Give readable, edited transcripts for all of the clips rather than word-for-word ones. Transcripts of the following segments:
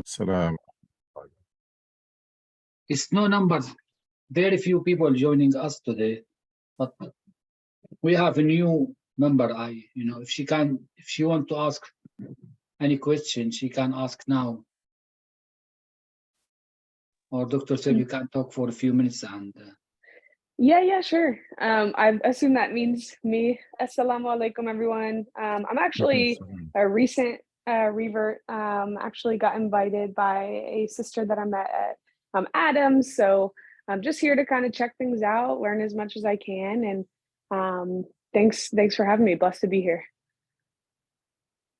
Salam. It's no numbers. Very few people joining us today, but we have a new member. If she want to ask any question, she can ask now. Or Dr. Said you can talk for a few minutes and. Yeah, sure. I assume that means me. Assalamu alaikum, everyone. I'm actually a recent revert. Actually got invited by a sister that I met at Adams. So I'm just here to kind of check things out, learn as much as I can. And thanks for having me. Blessed to be here.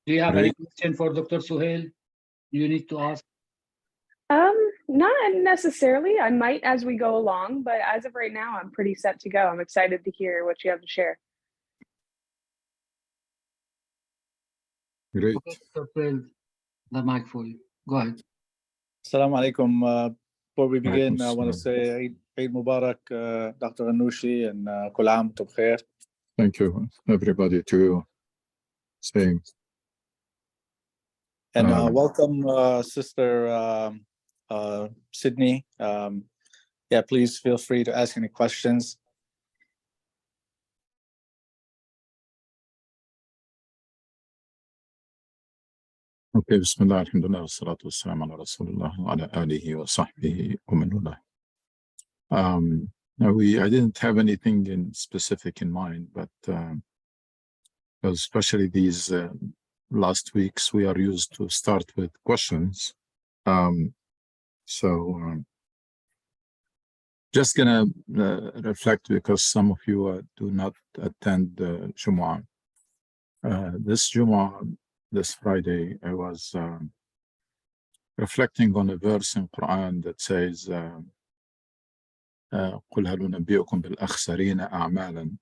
Do you have any question for Dr. Suhail? You need to ask. Not necessarily. I might as we go along, but as of right now, I'm pretty set to go. I'm excited to hear what you have to share. Great. Dr. Suhail, the mic for you. Go ahead. Assalamu alaikum. Before we begin, I want to say Eid Mubarak, Dr. Ghannouchi, and Kul Aam wa Khair. Thank you, everybody, to saying. And welcome, Sister Sydney. Yeah, please feel free to ask any questions. Okay, Bismillah, alhamdulillah, wassalatu wassalamu ala Rasulullah wa ala alihi wa sahbihi wa man walah. I didn't have anything in specific in mind, but especially these last weeks, we are used to start with questions. Just gonna reflect, because some of you do not attend Jumu'ah. This Jumu'ah, this Friday, I was reflecting on a verse in Quran that says, قل هل ننبئكم بالأخسرين أعمالا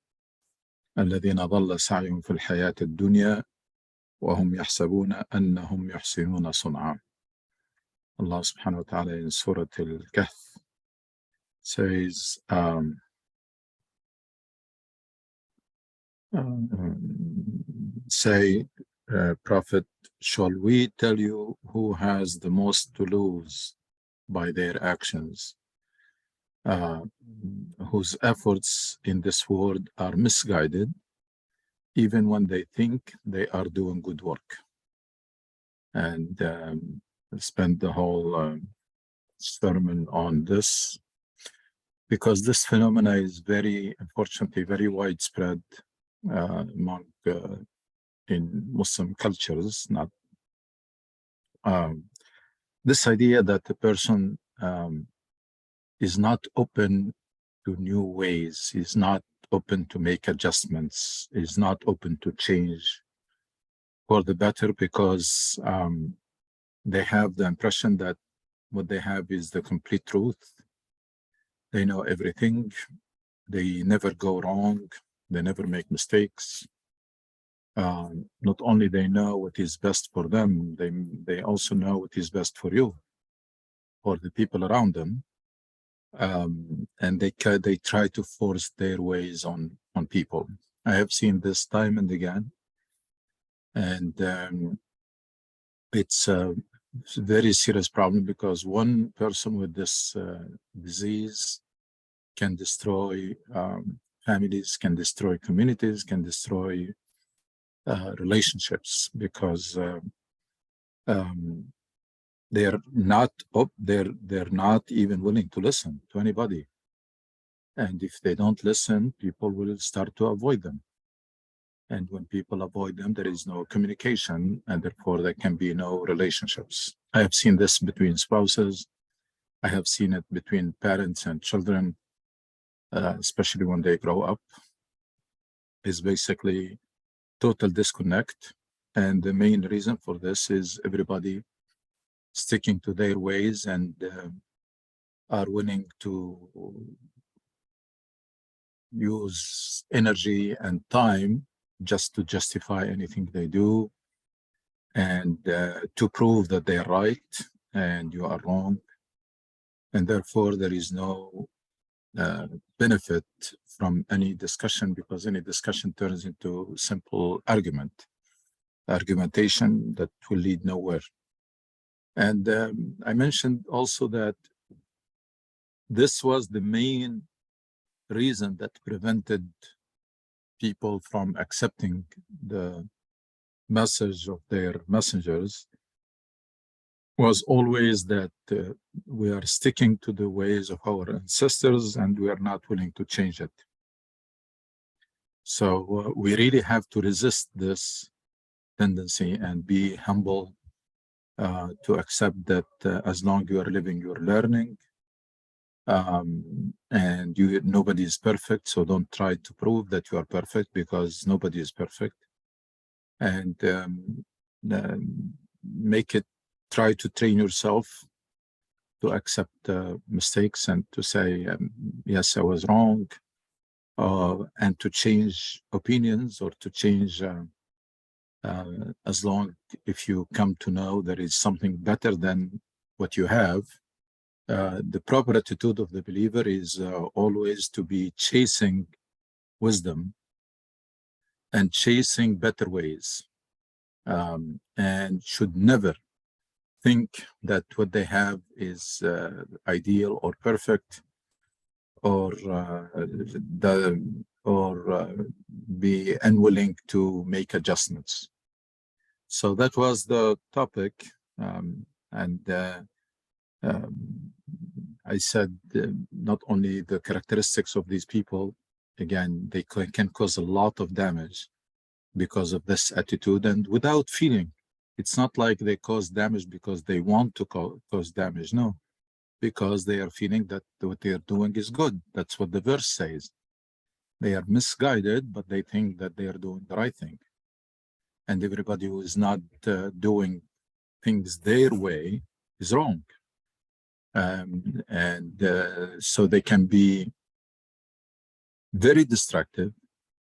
الذين ضل سعيهم في الحياة الدنيا وهم يحسبون أنهم يحسنون صنعا. Allah subhanahu wa ta'ala in Surah Al-Kahf says, say, Prophet, shall we tell you who has the most to lose by their actions, whose efforts in this world are misguided, even when they think they are doing good work? And spend the whole sermon on this, because this phenomena is unfortunately, very widespread among in Muslim cultures. Not this idea that the person is not open to new ways, is not open to make adjustments, is not open to change for the better, because they have the impression that what they have is the complete truth. They know everything. They never go wrong. They never make mistakes. Not only they know what is best for them, they also know what is best for you, for the people around them. And they try to force their ways on people. I have seen this time and again. And it's a very serious problem, because one person with this disease can destroy families, can destroy communities, can destroy relationships, because they're not even willing to listen to anybody. And if they don't listen, people will start to avoid them. And when people avoid them, there is no communication, and therefore there can be no relationships. I have seen this between spouses. I have seen it between parents and children, especially when they grow up. Is basically total disconnect. And the main reason for this is everybody sticking to their ways and are willing to use energy and time just to justify anything they do, and to prove that they're right and you are wrong. And therefore there is no benefit from any discussion, because any discussion turns into simple argumentation that will lead nowhere. And I mentioned also that this was the main reason that prevented people from accepting the message of their messengers, was always that we are sticking to the ways of our ancestors and we are not willing to change it. So we really have to resist this tendency and be humble to accept that as long you are living, you're learning. And nobody is perfect, so don't try to prove that you are perfect, because nobody is perfect. And try to train yourself to accept mistakes and to say, yes, I was wrong, and to change opinions or to change as long if you come to know there is something better than what you have. The proper attitude of the believer is always to be chasing wisdom and chasing better ways, and should never think that what they have is ideal or perfect, or be unwilling to make adjustments. So that was the topic, and I said not only the characteristics of these people, again, they can cause a lot of damage because of this attitude and without feeling. It's not like they cause damage because they want to cause damage, no, because they are feeling that what they are doing is good. That's what the verse says. They are misguided, but they think that they are doing the right thing. And everybody who is not doing things their way is wrong. So they can be very destructive.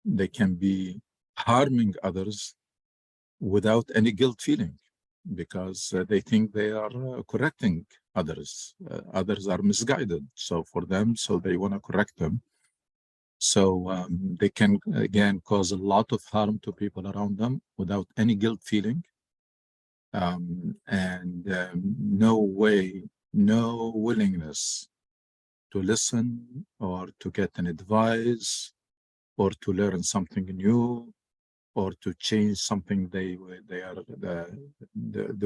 They can be harming others without any guilt feeling, because they think they are correcting others. Others are misguided. So for them, so they want to correct them. So they can, again, cause a lot of harm to people around them without any guilt feeling. No way, no willingness to listen or to get an advice or to learn something new or to change something the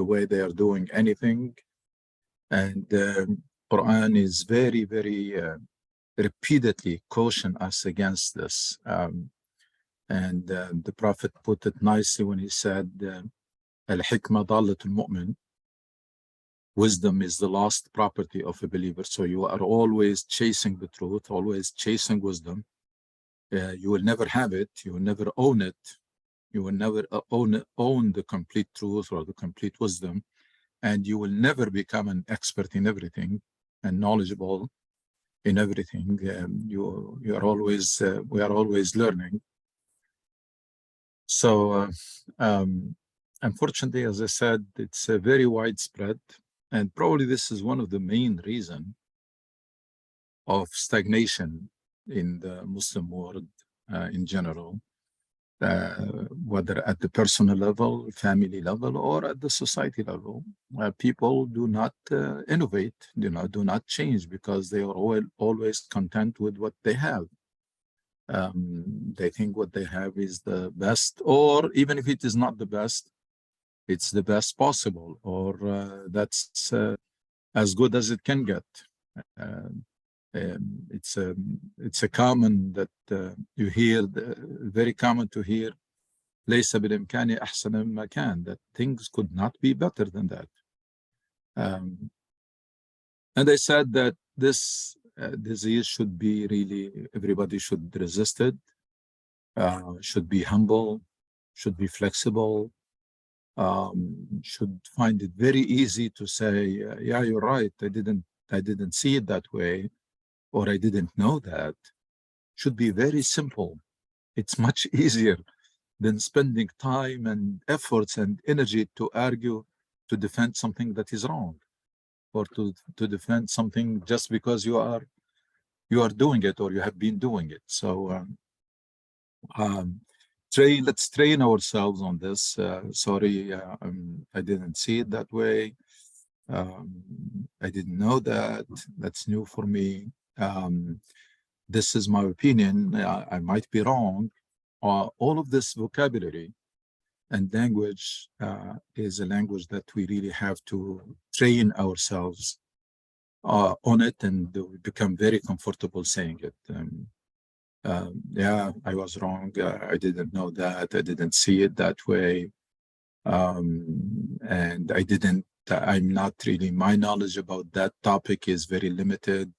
way they are doing anything. And Quran is very, very repeatedly caution us against this. The Prophet put it nicely when he said, Al-hikmah dalatul mu'min. Wisdom is the lost property of a believer. So you are always chasing the truth, always chasing wisdom. You will never have it. You will never own it. You will never own the complete truth or the complete wisdom. And you will never become an expert in everything and knowledgeable in everything. We are always learning. So unfortunately, as I said, it's very widespread. And probably this is one of the main reasons of stagnation in the Muslim world in general, whether at the personal level, family level, or at the society level. People do not innovate, do not change, because they are always content with what they have. They think what they have is the best, or even if it is not the best, it's the best possible, or that's as good as it can get. It's a common that you hear, very common to hear, ليس بالإمكان أحسن مما كان, that things could not be better than that. And I said that this disease should be really, everybody should resist it, should be humble, should be flexible, should find it very easy to say, yeah, you're right, I didn't see it that way, or I didn't know that. Should be very simple. It's much easier than spending time and efforts and energy to argue, to defend something that is wrong, or to defend something just because you are doing it or you have been doing it. So let's train ourselves on this. Sorry, I didn't see it that way. I didn't know that. That's new for me. This is my opinion. I might be wrong. All of this vocabulary and language is a language that we really have to train ourselves on it, and we become very comfortable saying it. Yeah, I was wrong. I didn't know that. I didn't see it that way. And I'm not really, my knowledge about that topic is very limited.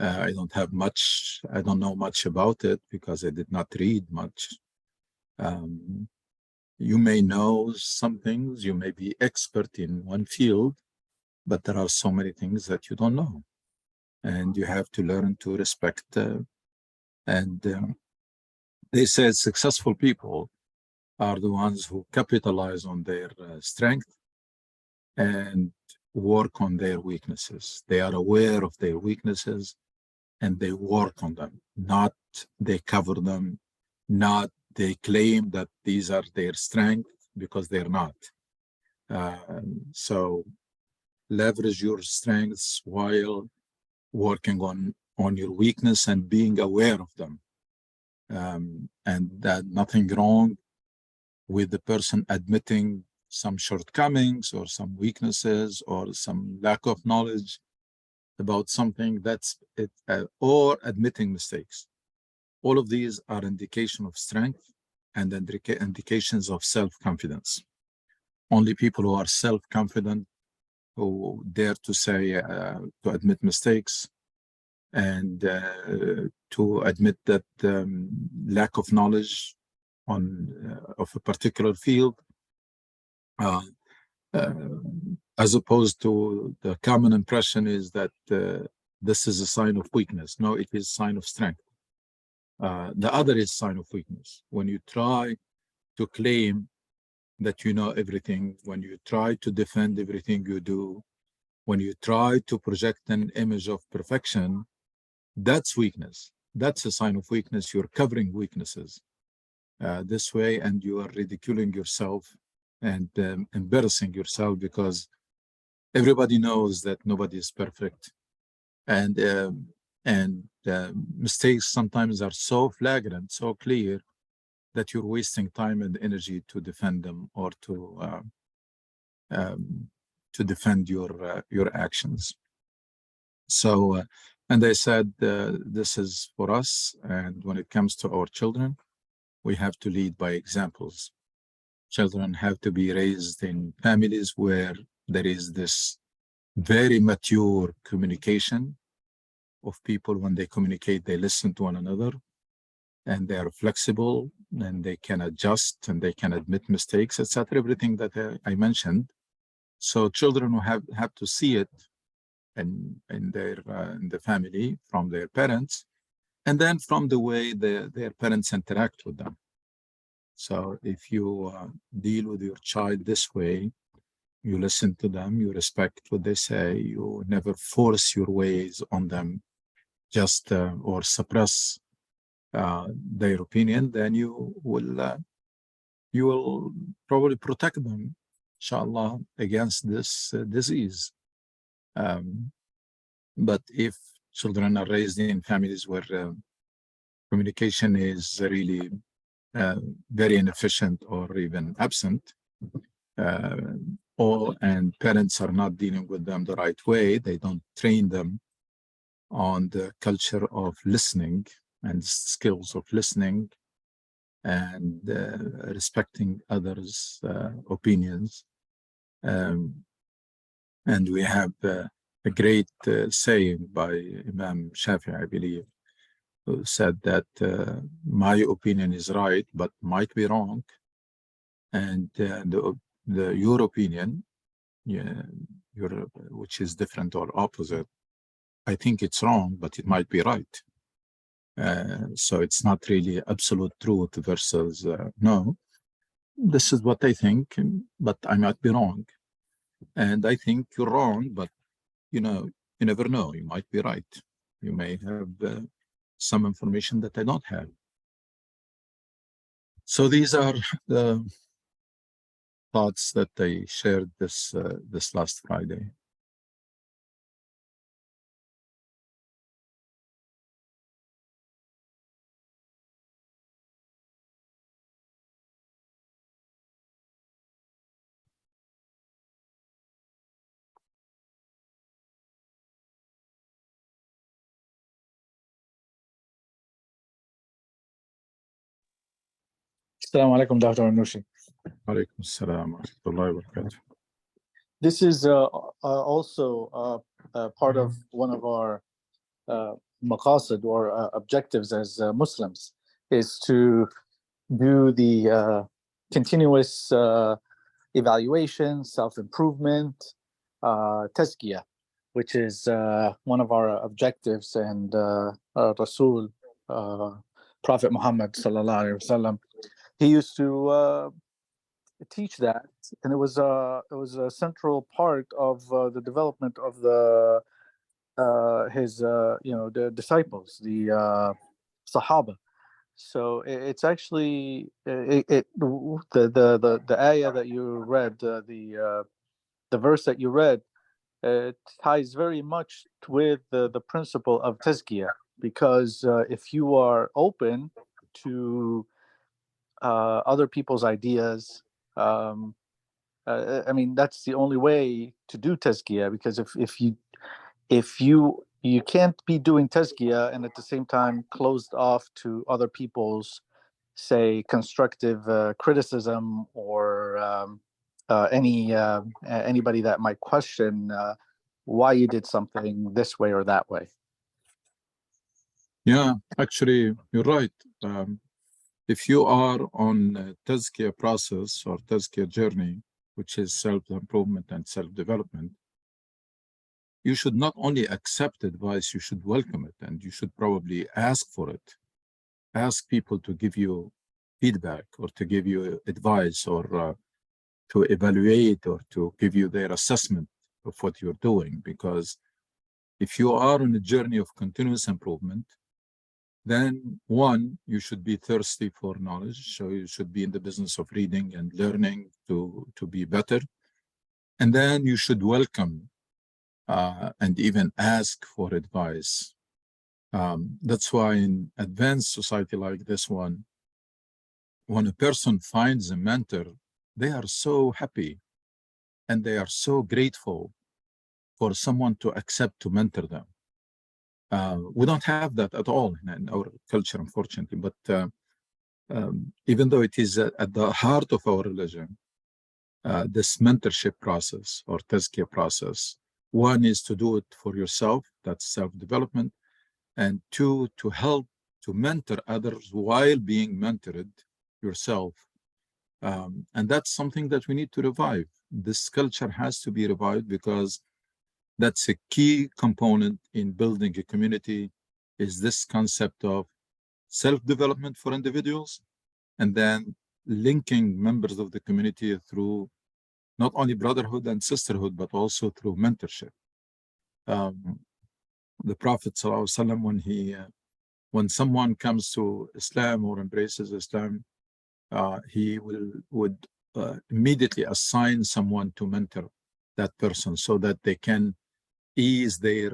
I don't know much about it because I did not read much. You may know some things, you may be expert in one field, but there are so many things that you don't know. And you have to learn to respect. They said successful people are the ones who capitalize on their strength and work on their weaknesses. They are aware of their weaknesses and they work on them, not they cover them, not they claim that these are their strength because they're not. So leverage your strengths while working on your weakness and being aware of them. And that nothing wrong with the person admitting some shortcomings or some weaknesses or some lack of knowledge about something, that's it, or admitting mistakes. All of these are indication of strength and indications of self-confidence. Only people who are self-confident, who dare to say, to admit mistakes and to admit that lack of knowledge of a particular field, as opposed to the common impression is that this is a sign of weakness. No, it is a sign of strength. The other is sign of weakness. When you try to claim that you know everything, when you try to defend everything you do, when you try to project an image of perfection, that's weakness. That's a sign of weakness. You're covering weaknesses this way, and you are ridiculing yourself and embarrassing yourself, because everybody knows that nobody is perfect, and mistakes sometimes are so flagrant, so clear, that you're wasting time and energy to defend them or to defend your actions. So, and I said, this is for us, and when it comes to our children, we have to lead by examples. Children have to be raised in families where there is this very mature communication of people. When they communicate, they listen to one another, and they are flexible, and they can adjust, and they can admit mistakes, etc. Everything that I mentioned. So children will have to see it in the family from their parents, and then from the way their parents interact with them. So if you deal with your child this way, you listen to them, you respect what they say, you never force your ways on them, just or suppress their opinion, then you will probably protect them, inshallah, against this disease. But if children are raised in families where communication is really very inefficient or even absent, and parents are not dealing with them the right way, they don't train them on the culture of listening and skills of listening and respecting others' opinions. And we have a great saying by Imam Shafi'i, I believe, who said that my opinion is right, but might be wrong. And your opinion, which is different or opposite, I think it's wrong, but it might be right. So it's not really absolute truth versus no. This is what I think, but I might be wrong. And I think you're wrong, but you never know. You might be right. You may have some information that I don't have. So these are thoughts that I shared this last Friday. Assalamu alaikum, Dr. Anoushi. Alaikum assalam wa rahmatullahi wa barakatuh. This is also part of one of our maqasid or objectives as Muslims, is to do the continuous evaluation, self-improvement, tazkiyah, which is one of our objectives. And Rasul, Prophet Muhammad sallallahu alaihi wasallam, he used to teach that, and it was a central part of the development of his the disciples, the Sahaba. So it's actually the ayah that you read, the verse that you read, it ties very much with the principle of tazkiyah, because if you are open to other people's ideas, I mean, that's the only way to do tazkiyah, because if you can't be doing tazkiyah and at the same time closed off to other people's, say, constructive criticism, or anybody that might question why you did something this way or that way. Yeah, actually, you're right. If you are on a tazkiyah process or tazkiyah journey, which is self-improvement and self-development, you should not only accept advice, you should welcome it, and you should probably ask for it. Ask people to give you feedback, or to give you advice, or to evaluate, or to give you their assessment of what you're doing. Because if you are on a journey of continuous improvement, then one, you should be thirsty for knowledge. So you should be in the business of reading and learning to be better. And then you should welcome and even ask for advice. That's why in advanced society like this one, when a person finds a mentor, they are so happy and they are so grateful for someone to accept to mentor them. We don't have that at all in our culture, unfortunately, but even though it is at the heart of our religion, this mentorship process or tazkiyah process, one is to do it for yourself, that's self-development, and two, to help to mentor others while being mentored yourself. And that's something that we need to revive. This culture has to be revived, because that's a key component in building a community, is this concept of self-development for individuals, and then linking members of the community through not only brotherhood and sisterhood, but also through mentorship. The Prophet ﷺ, when someone comes to Islam or embraces Islam, he would immediately assign someone to mentor that person, so that they can ease their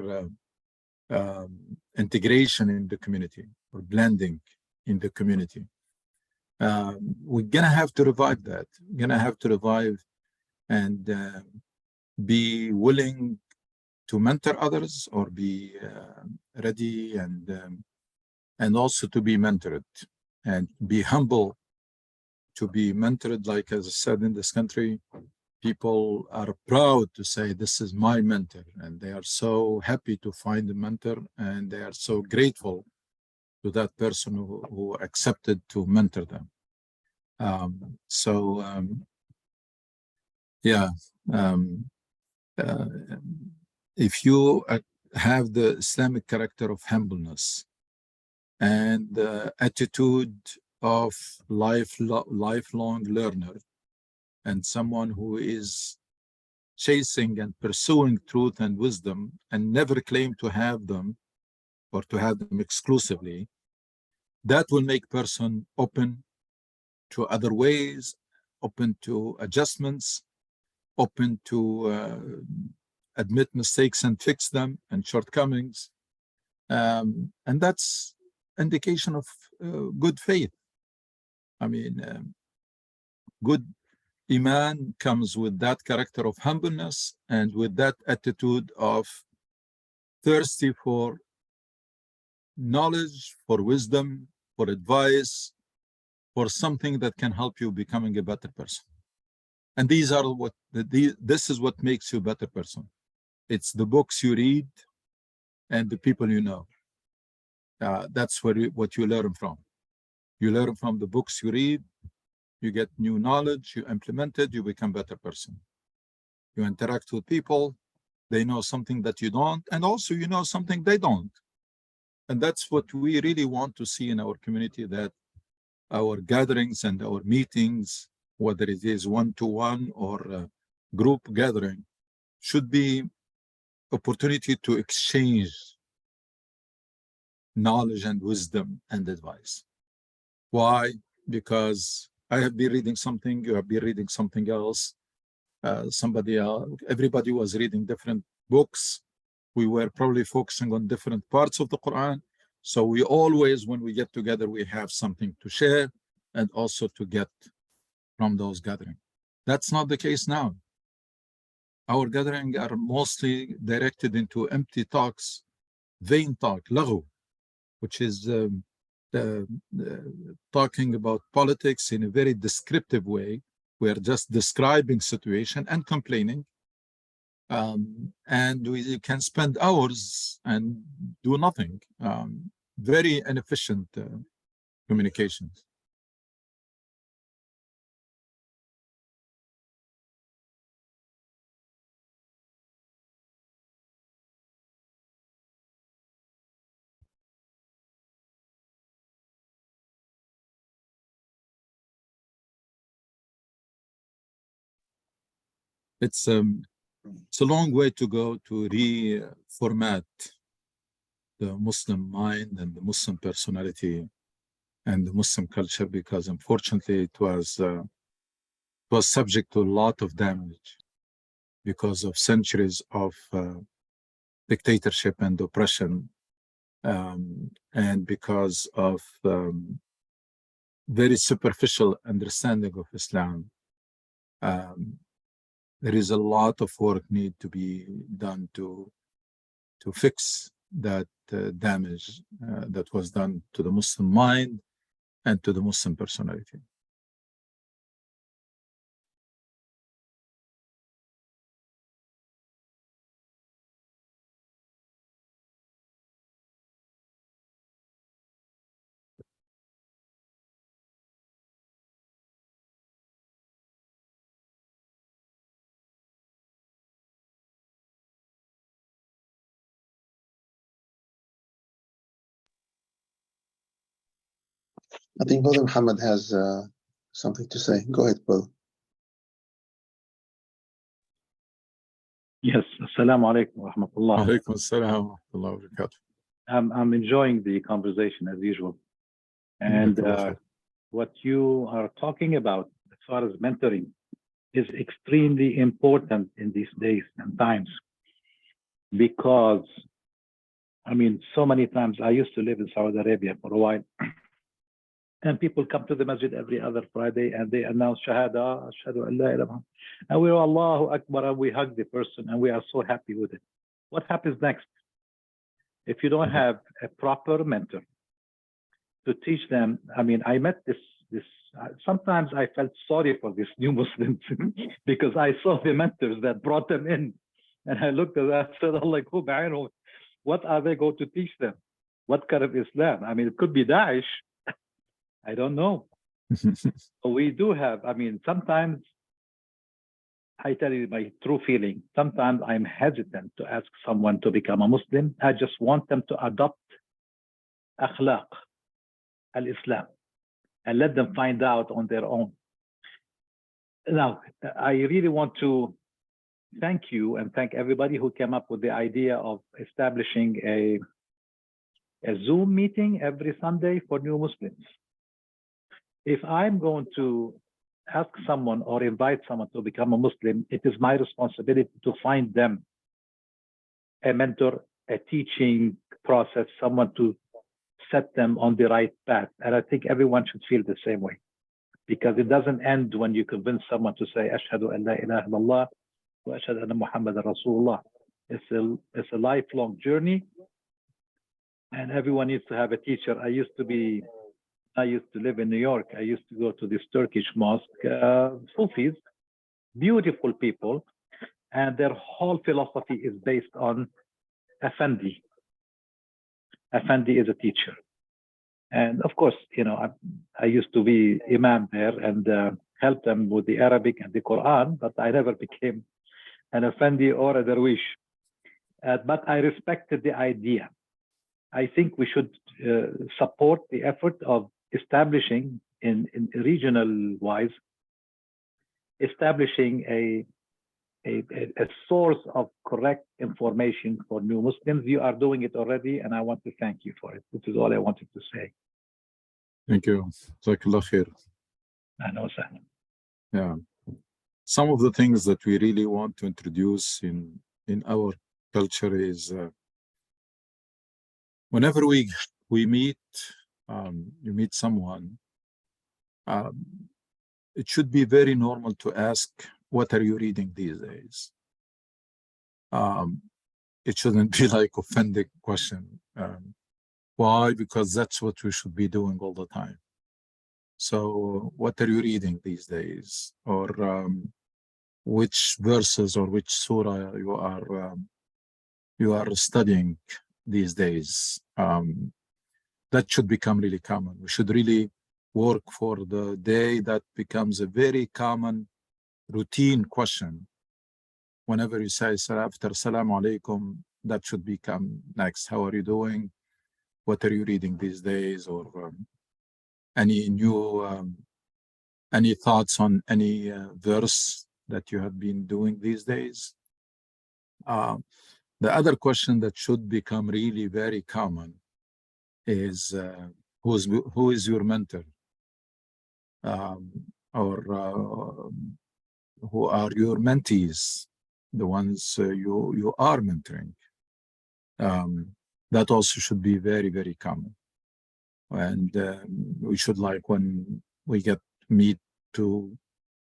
integration in the community, or blending in the community. We're gonna have to revive that. We're gonna have to revive and be willing to mentor others, or be ready and also to be mentored, and be humble to be mentored. Like, as I said, in this country, people are proud to say, this is my mentor, and they are so happy to find a mentor, and they are so grateful to that person who accepted to mentor them. If you have the Islamic character of humbleness and the attitude of lifelong learner, and someone who is chasing and pursuing truth and wisdom, and never claim to have them or to have them exclusively, that will make person open to other ways open to adjustments, open to admit mistakes and fix them and shortcomings. And that's indication of good faith. I mean, good Iman comes with that character of humbleness and with that attitude of thirsty for knowledge, for wisdom, for advice, for something that can help you becoming a better person. And these are what this is what makes you a better person. It's the books you read and the people you know. That's what you learn from. You learn from the books you read, you get new knowledge, you implement it, you become a better person. You interact with people, they know something that you don't, and also you know something they don't. And that's what we really want to see in our community, that our gatherings and our meetings, whether it is one-to-one or a group gathering, should be opportunity to exchange knowledge and wisdom and advice. Why? Because I have been reading something, you have been reading something else. Everybody was reading different books. We were probably focusing on different parts of the Quran. So we always, when we get together, we have something to share and also to get from those gatherings. That's not the case now. Our gatherings are mostly directed into empty talks, vain talk, laghu, which is talking about politics in a very descriptive way. We are just describing situation and complaining. And we can spend hours and do nothing. Very inefficient communications. It's a long way to go to reformat the Muslim mind and the Muslim personality and the Muslim culture, because unfortunately it was subject to a lot of damage because of centuries of dictatorship and oppression, and because of very superficial understanding of Islam. There is a lot of work need to be done to fix that damage that was done to the Muslim mind and to the Muslim personality. I think Brother Muhammad has something to say. Go ahead, brother. Yes, assalamu alaikum wa rahmatullah. Alaikum assalam wa rahmatullahi wa barakatuh. I'm enjoying the conversation as usual. And what you are talking about as far as mentoring is extremely important in these days and times, because I mean, so many times I used to live in Saudi Arabia for a while, and people come to the masjid every other Friday and they announce Shahada, Ashhadu an la ilaha illallah, and we are Allahu Akbar, and we hug the person and we are so happy with it. What happens next? If you don't have a proper mentor to teach them, I mean, I met this sometimes I felt sorry for these new Muslims because I saw the mentors that brought them in, and I looked at that and said, I'm like, oh, what are they going to teach them? What kind of Islam? I mean, it could be Daesh. I don't know. So we do have, I mean, sometimes I tell you my true feeling. Sometimes I'm hesitant to ask someone to become a Muslim. I just want them to adopt akhlaq, al-Islam, and let them find out on their own. Now, I really want to thank you and thank everybody who came up with the idea of establishing a Zoom meeting every Sunday for new Muslims. If I'm going to ask someone or invite someone to become a Muslim, it is my responsibility to find them a mentor, a teaching process, someone to set them on the right path. And I think everyone should feel the same way, because it doesn't end when you convince someone to say, Ashhadu an la ilaha illallah wa ashhadu anna Muhammadan Rasulullah. It's a lifelong journey, and everyone needs to have a teacher. I used to live in New York. I used to go to this Turkish mosque, Sufis, beautiful people, and their whole philosophy is based on Effendi. Effendi is a teacher. And of course, you know, I used to be imam there and help them with the Arabic and the Quran, but I never became an Effendi or a Darwish. But I respected the idea. I think we should support the effort of establishing in regional wise, establishing a source of correct information for new Muslims. You are doing it already, and I want to thank you for it. This is all I wanted to say. Thank you. Jazakallah khair. Yeah. Some of the things that we really want to introduce in our culture is whenever we meet, you meet someone, it should be very normal to ask, what are you reading these days? It shouldn't be like offending question. Why? Because that's what we should be doing all the time. So what are you reading these days? Or which verses or which surah you are studying these days? That should become really common. We should really work for the day that becomes a very common routine question. Whenever you say after Assalamu alaikum, that should become next. How are you doing? What are you reading these days? Or any new, any thoughts on any verse that you have been doing these days? The other question that should become really very common is who is your mentor? Or who are your mentees, the ones you are mentoring? That also should be very, very common. And we should, like, when we meet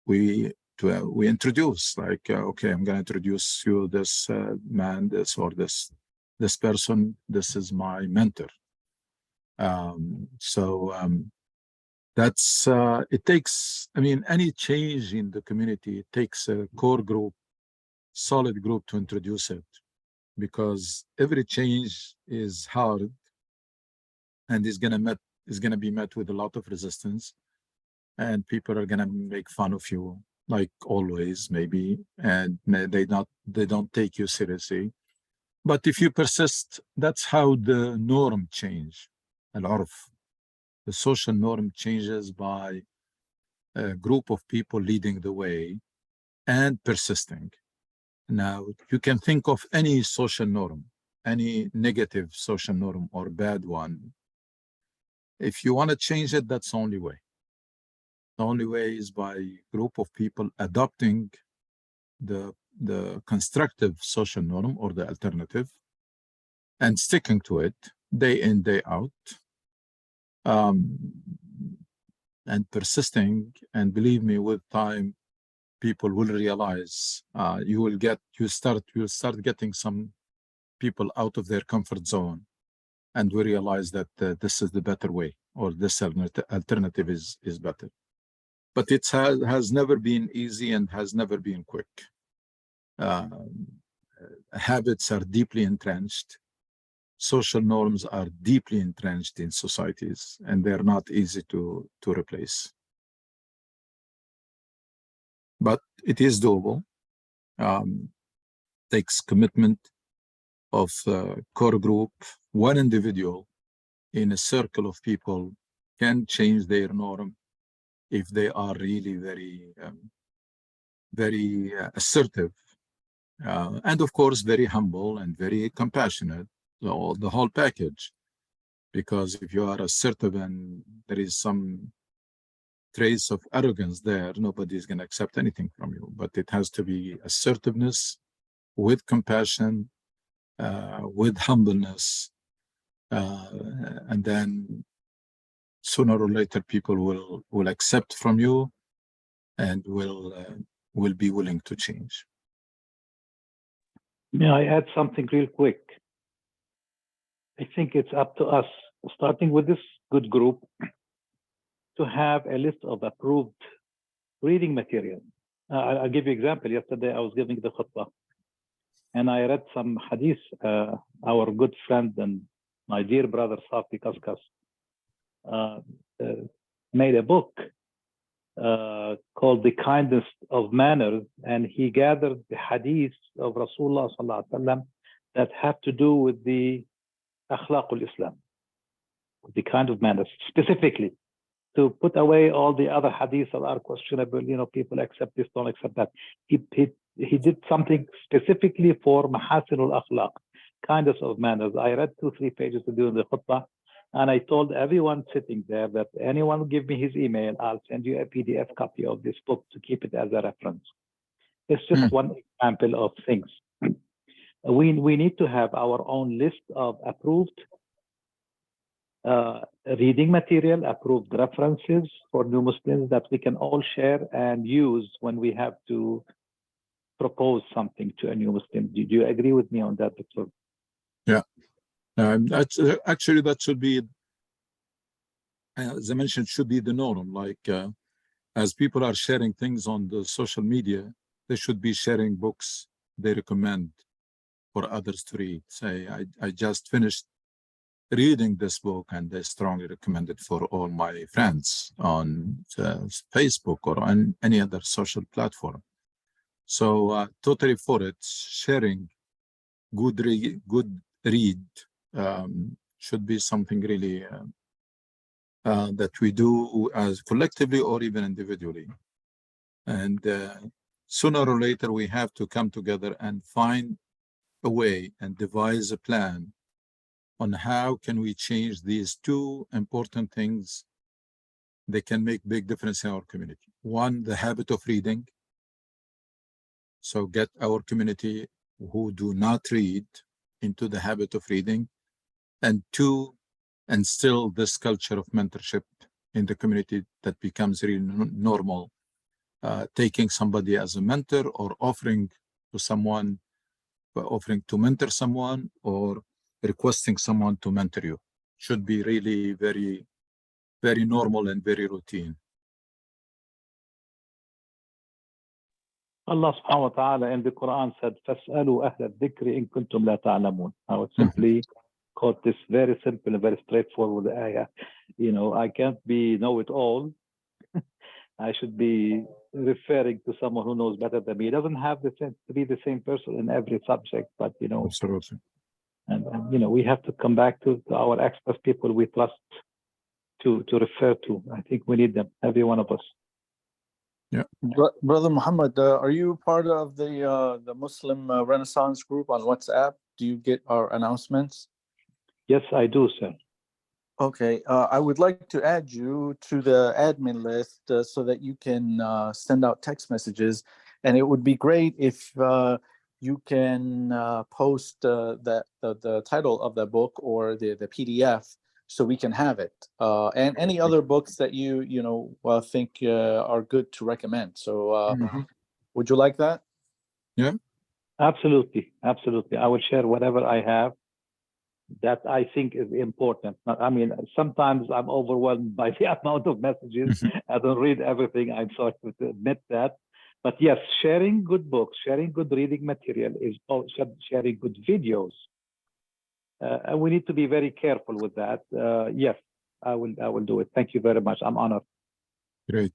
we introduce, like, okay, I'm going to introduce you this man, this or this person. This is my mentor. That's it takes, I mean, any change in the community, it takes a core group, solid group to introduce it, because every change is hard and is gonna be met with a lot of resistance, and people are gonna make fun of you, like always, maybe, and they don't take you seriously. But if you persist, that's how the norm change. Al-urf, the social norm changes by a group of people leading the way and persisting. Now, you can think of any social norm, any negative social norm or bad one. If you want to change it, that's the only way. The only way is by a group of people adopting the constructive social norm or the alternative and sticking to it day in, day out. And persisting, and believe me, with time, people will realize you'll start getting some people out of their comfort zone, and we realize that this is the better way, or this alternative is better. But it has never been easy and has never been quick. Habits are deeply entrenched. Social norms are deeply entrenched in societies, and they're not easy to replace. But it is doable. Takes commitment of core group. One individual in a circle of people can change their norm if they are really very assertive, and of course very humble and very compassionate. The whole package. Because if you are assertive and there is some trace of arrogance there, nobody's going to accept anything from you. But it has to be assertiveness with compassion, with humbleness, and then sooner or later people will accept from you and will be willing to change. May I add something real quick? I think it's up to us, starting with this good group, to have a list of approved reading material. I'll give you an example. Yesterday, I was giving the khutbah, and I read some hadith. Our good friend and my dear brother, Safi Kaskas, made a book called The Kindness of Manners, and he gathered the hadiths of Rasulullah sallallahu alaihi wasallam that have to do with the akhlaqul Islam, the kind of manners, specifically to put away all the other hadiths that are questionable. You know, people accept this, don't accept that. He did something specifically for mahasinul akhlaq, kindness of manners. I read 2-3 pages during the khutbah, and I told everyone sitting there that anyone give me his email, I'll send you a PDF copy of this book to keep it as a reference. It's just one example of things. We need to have our own list of approved reading material, approved references for new Muslims that we can all share and use when we have to propose something to a new Muslim. Do you agree with me on that, Dr.? Yeah. That's actually, that should be, as I mentioned, should be the norm. Like as people are sharing things on the social media, they should be sharing books they recommend for others to read. Say, I just finished reading this book and I strongly recommend it for all my friends on Facebook or on any other social platform. So totally for it. Sharing good read should be something really that we do as collectively or even individually. And sooner or later we have to come together and find a way and devise a plan on how can we change these two important things that can make big difference in our community. One, the habit of reading. So get our community who do not read into the habit of reading. And two, instill this culture of mentorship in the community that becomes really normal. Taking somebody as a mentor or offering to mentor someone or requesting someone to mentor you should be really very, very normal and very routine. Allah subhanahu wa ta'ala in the Quran said, فَاسْأَلُوا أَهْلَ الذِّكْرِ إِن كُنتُمْ لَا تَعْلَمُونَ. I would simply quote this very simple and very straightforward ayah. You know, I can't be know-it-all. I should be referring to someone who knows better than me. It doesn't have to be the same person in every subject, but, you know, absolutely. And you know, we have to come back to our experts, people we trust to refer to. I think we need them, every one of us. Yeah. Brother Muhammad, are you part of the Muslim Renaissance group on WhatsApp? Do you get our announcements? Yes, I do, sir. Okay, I would like to add you to the admin list so that you can send out text messages, and it would be great if you can post the title of the book or the PDF so we can have it, and any other books that you think are good to recommend. So would you like that? Yeah, absolutely. I will share whatever I have that I think is important. I mean, sometimes I'm overwhelmed by the amount of messages. I don't read everything. I'm sorry to admit that. But yes, sharing good books, sharing good reading material is also sharing good videos. And we need to be very careful with that. Yes, I will do it. Thank you very much. I'm honored. great.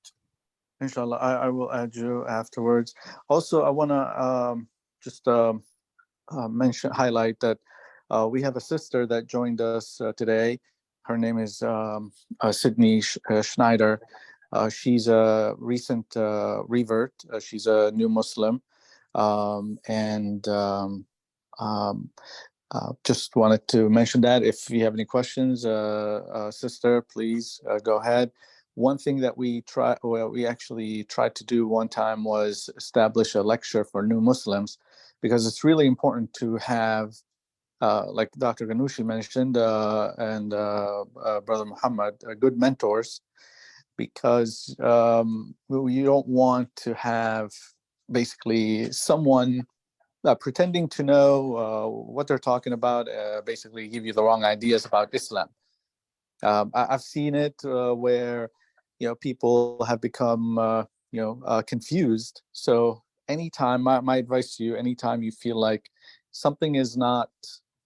Inshallah, I will add you afterwards. Also, I want to just highlight that we have a sister that joined us today. Her name is Sydney Schneider. She's a recent revert. She's a new Muslim, and just wanted to mention that if you have any questions, sister, please go ahead. one thing that we actually tried to do one time was establish a lecture for new Muslims, because it's really important to have, like Dr. Ghanouchi mentioned, and Brother Muhammad, good mentors, because you don't want to have basically someone pretending to know what they're talking about, basically give you the wrong ideas about Islam. I've seen it where people have become confused. So anytime, my advice to you, anytime you feel like something is not,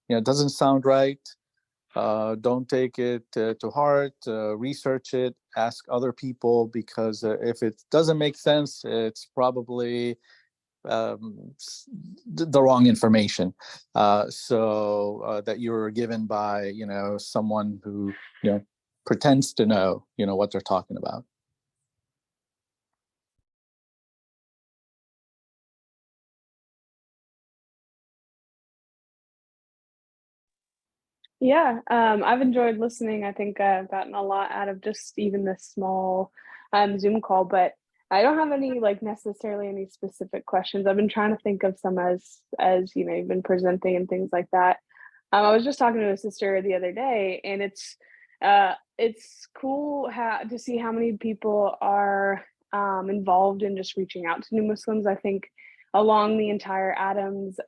doesn't sound right, don't take it to heart. Research it, ask other people, because if it doesn't make sense, it's probably the wrong information, so that you're given by someone who pretends to know what they're talking about. Yeah, I've enjoyed listening. I think I've gotten a lot out of just even this small Zoom call, but I don't have any necessarily any specific questions. I've been trying to think of some as you've been presenting and things like that. I was just talking to a sister the other day, and it's cool to see how many people are involved in just reaching out to new Muslims. I think along the entire Adams,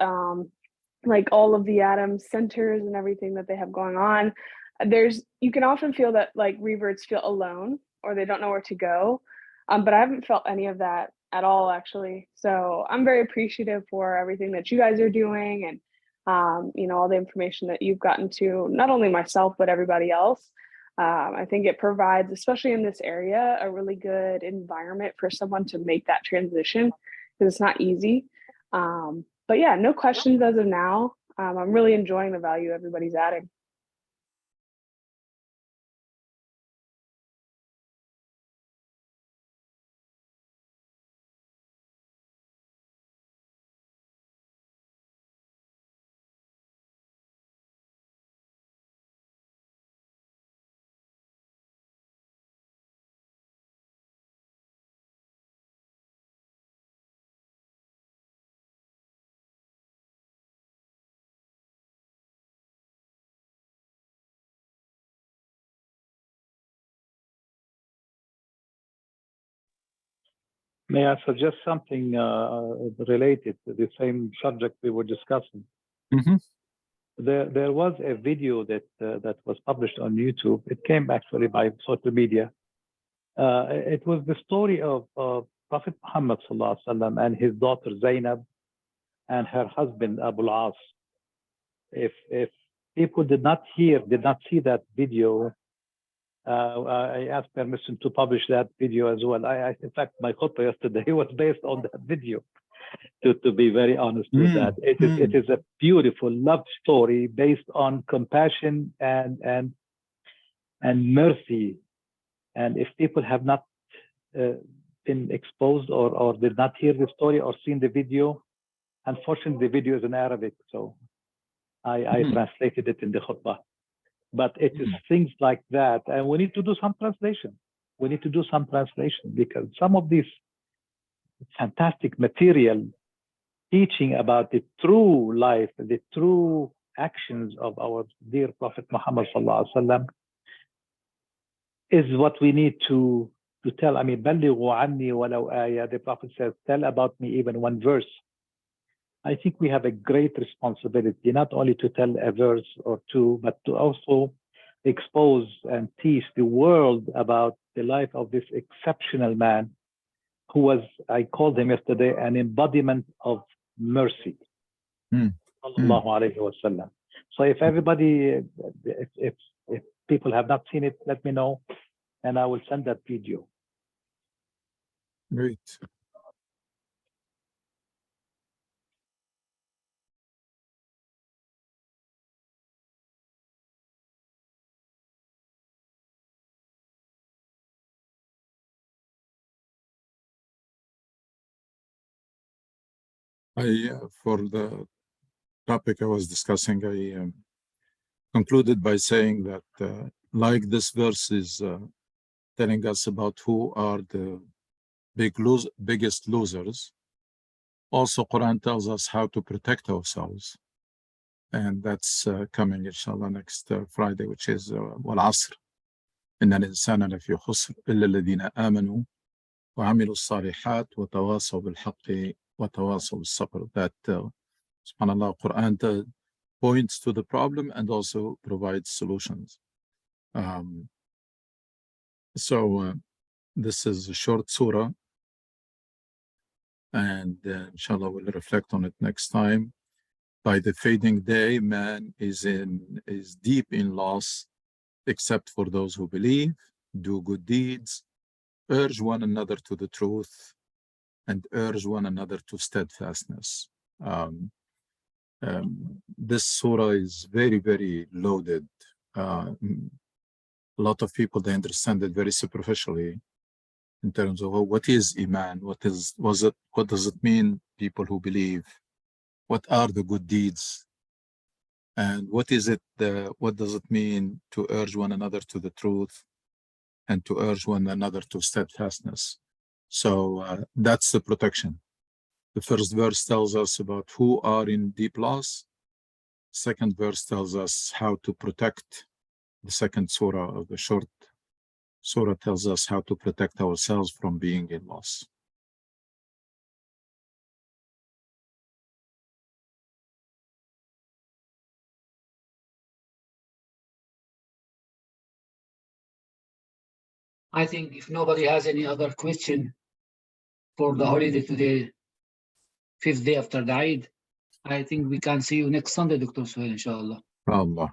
all of the Adams centers and everything that they have going on, you can often feel that reverts feel alone or they don't know where to go. But I haven't felt any of that at all, actually. So I'm very appreciative for everything that you guys are doing, and all the information that you've gotten to not only myself but everybody else. I think it provides, especially in this area, a really good environment for someone to make that transition, because it's not easy. But yeah, no questions as of now. I'm really enjoying the value everybody's adding. May I suggest something related to the same subject we were discussing? Mhm. There was a video that was published on YouTube. It came actually by social media. It was the story of Prophet Muhammad sallallahu alaihi wasallam and his daughter Zainab and her husband Abu al-As. If people did not see that video, I asked permission to publish that video as well. In fact, my khutbah yesterday was based on that video. To be very honest with that, it is a beautiful love story based on compassion and mercy. And if people have not been exposed or did not hear the story or seen the video, unfortunately, the video is in Arabic, so I translated it in the khutbah. But it is things like that, and we need to do some translation. We need to do some translation, because some of these fantastic material teaching about the true life, the true actions of our dear Prophet Muhammad sallallahu alaihi wasallam is what we need to tell. I mean, بَلِّغُوا عَنِّي وَلَوْ آيَةٍ. The Prophet says, tell about me even one verse. I think we have a great responsibility, not only to tell a verse or two, but to also expose and teach the world about the life of this exceptional man who was, I called him yesterday, an embodiment of mercy. Sallallahu alayhi wa sallam. So if everybody, if people have not seen it, let me know, and I will send that video. Great. For the topic I was discussing, I concluded by saying that like this verse is telling us about who are the biggest losers. Also, Quran tells us how to protect ourselves. And that's coming, inshallah, next Friday, which is Wal-Asr. إن الإنسان لفي خسر إلا الذين آمنوا وعملوا الصالحات وتواصوا بالحق وتواصوا بالصبر. That, subhanAllah, Quran points to the problem and also provides solutions. This is a short surah, and inshallah we'll reflect on it next time. By the fading day, man is deep in loss, except for those who believe, do good deeds, urge one another to the truth, and urge one another to steadfastness. This surah is very, very loaded. A lot of people, they understand it very superficially in terms of what is Iman, what does it mean, people who believe, what are the good deeds, and what does it mean to urge one another to the truth and to urge one another to steadfastness. So that's the protection. The first verse tells us about who are in deep loss. Second verse tells us how to protect. The second surah of the short surah tells us how to protect ourselves from being in loss. I think if nobody has any other question for the holiday today, 5th day after the Eid, I think we can see you next Sunday, Dr. Suhail, inshallah. Allah.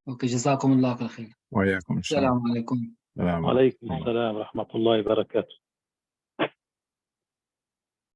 Okay, جزاكم الله خير. Wa yakum inshallah. Assalamu alaikum. Salam. عليكم السلام ورحمة الله وبركاته.